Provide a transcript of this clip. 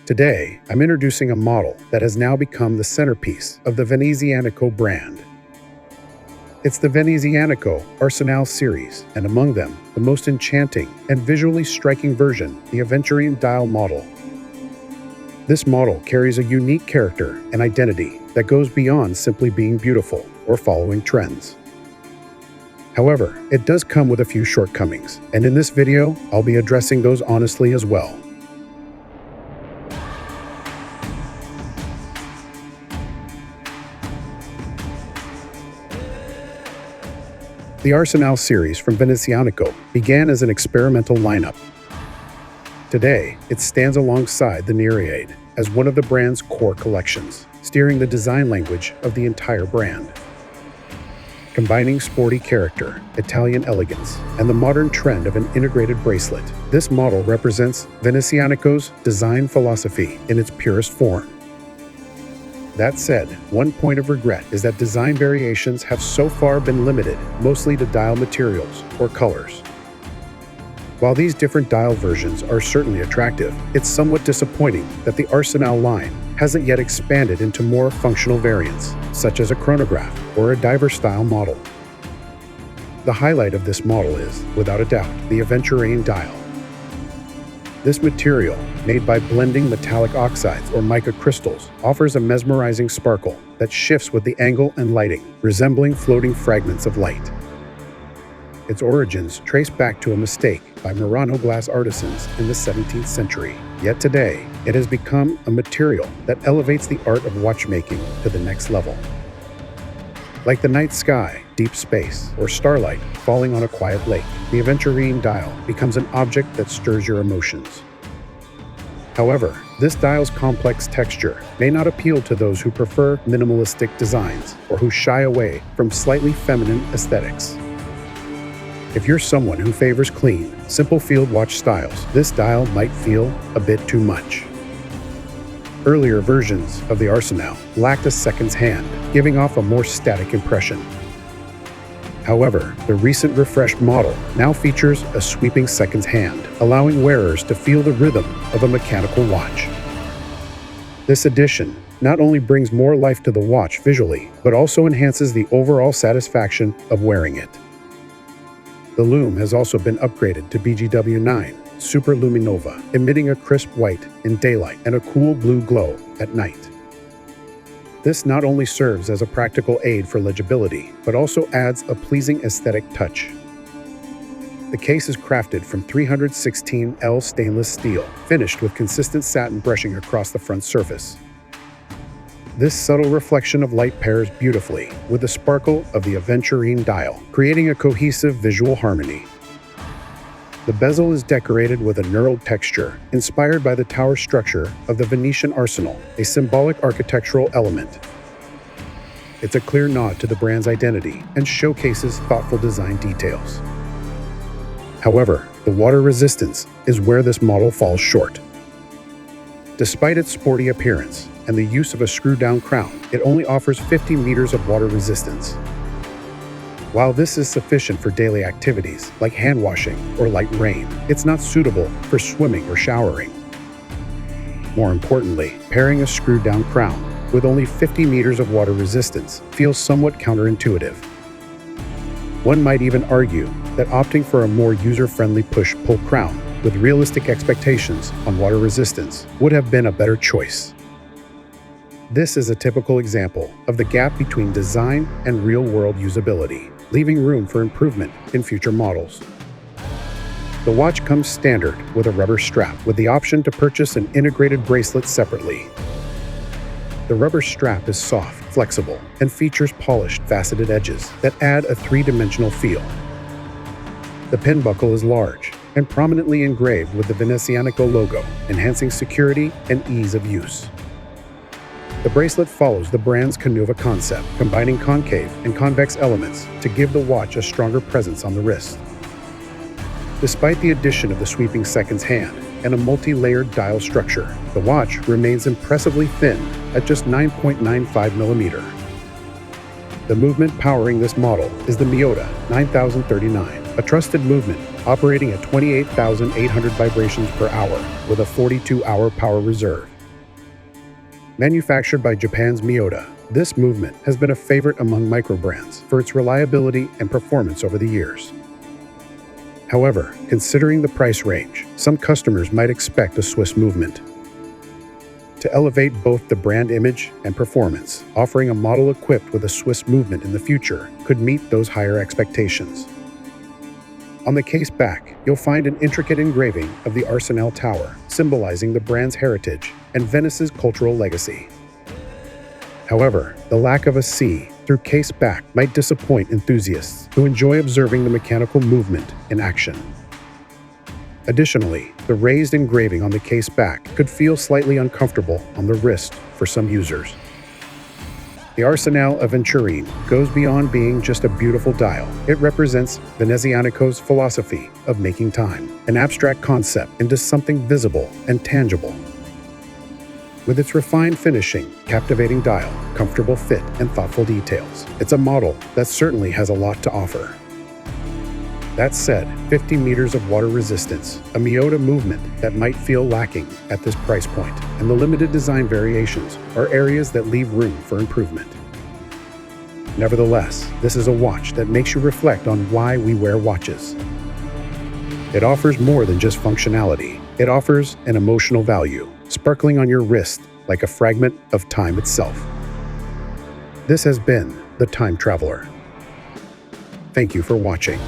Today, I'm introducing a model that has now become the centerpiece of the Venezianico brand. It's the Venezianico Arsenale series, and among them, the most enchanting and visually striking version, the Avventurina dial model. This model carries a unique character and identity that goes beyond simply being beautiful or following trends. However, it does come with a few shortcomings, and in this video, I'll be addressing those honestly as well. The Arsenale series from Venezianico began as an experimental lineup. Today, it stands alongside the Nereid as one of the brand's core collections, steering the design language of the entire brand. Combining sporty character, Italian elegance, and the modern trend of an integrated bracelet, this model represents Venezianico's design philosophy in its purest form. That said, one point of regret is that design variations have so far been limited mostly to dial materials or colors. While these different dial versions are certainly attractive, it's somewhat disappointing that the Arsenale line hasn't yet expanded into more functional variants, such as a chronograph or a diver-style model. The highlight of this model is, without a doubt, the Avventurina dial. This material, made by blending metallic oxides or mica crystals, offers a mesmerizing sparkle that shifts with the angle and lighting, resembling floating fragments of light. Its origins trace back to a mistake by Murano glass artisans in the 17th century. Yet today, it has become a material that elevates the art of watchmaking to the next level. Like the night sky, deep space, or starlight falling on a quiet lake, the Avventurina dial becomes an object that stirs your emotions. However, this dial's complex texture may not appeal to those who prefer minimalistic designs or who shy away from slightly feminine aesthetics. If you're someone who favors clean, simple field watch styles, this dial might feel a bit too much. Earlier versions of the Arsenale lacked a seconds hand, giving off a more static impression. However, the recent refreshed model now features a sweeping seconds hand, allowing wearers to feel the rhythm of a mechanical watch. This addition not only brings more life to the watch visually, but also enhances the overall satisfaction of wearing it. The lume has also been upgraded to BGW9 Super Luminova, emitting a crisp white in daylight and a cool blue glow at night. This not only serves as a practical aid for legibility, but also adds a pleasing aesthetic touch. The case is crafted from 316L stainless steel, finished with consistent satin brushing across the front surface. This subtle reflection of light pairs beautifully with the sparkle of the Avventurina dial, creating a cohesive visual harmony. The bezel is decorated with a knurled texture, inspired by the tower structure of the Venetian Arsenal, a symbolic architectural element. It's a clear nod to the brand's identity and showcases thoughtful design details. However, the water resistance is where this model falls short. Despite its sporty appearance and the use of a screw-down crown, it only offers 50 meters of water resistance. While this is sufficient for daily activities like hand washing or light rain, it's not suitable for swimming or showering. More importantly, pairing a screwed-down crown with only 50 meters of water resistance feels somewhat counterintuitive. One might even argue that opting for a more user-friendly push-pull crown with realistic expectations on water resistance would have been a better choice. This is a typical example of the gap between design and real-world usability, leaving room for improvement in future models. The watch comes standard with a rubber strap with the option to purchase an integrated bracelet separately. The rubber strap is soft, flexible, and features polished, faceted edges that add a three-dimensional feel. The pin buckle is large and prominently engraved with the Venezianico logo, enhancing security and ease of use. The bracelet follows the brand's Canuva concept, combining concave and convex elements to give the watch a stronger presence on the wrist. Despite the addition of the sweeping seconds hand and a multi-layered dial structure, the watch remains impressively thin at just 9.95 millimeter. The movement powering this model is the Miyota 9039, a trusted movement operating at 28,800 vibrations per hour with a 42-hour power reserve. Manufactured by Japan's Miyota, this movement has been a favorite among microbrands for its reliability and performance over the years. However, considering the price range, some customers might expect a Swiss movement. To elevate both the brand image and performance, offering a model equipped with a Swiss movement in the future could meet those higher expectations. On the case back, you'll find an intricate engraving of the Arsenale Tower, symbolizing the brand's heritage and Venice's cultural legacy. However, the lack of a C through case back might disappoint enthusiasts who enjoy observing the mechanical movement in action. Additionally, the raised engraving on the case back could feel slightly uncomfortable on the wrist for some users. The Arsenale Avventurina goes beyond being just a beautiful dial. It represents Venezianico's philosophy of making time, an abstract concept into something visible and tangible. With its refined finishing, captivating dial, comfortable fit, and thoughtful details, it's a model that certainly has a lot to offer. That said, 50 meters of water resistance, a Miyota movement that might feel lacking at this price point, and the limited design variations are areas that leave room for improvement. Nevertheless, this is a watch that makes you reflect on why we wear watches. It offers more than just functionality. It offers an emotional value, sparkling on your wrist like a fragment of time itself. This has been The Time Traveler. Thank you for watching.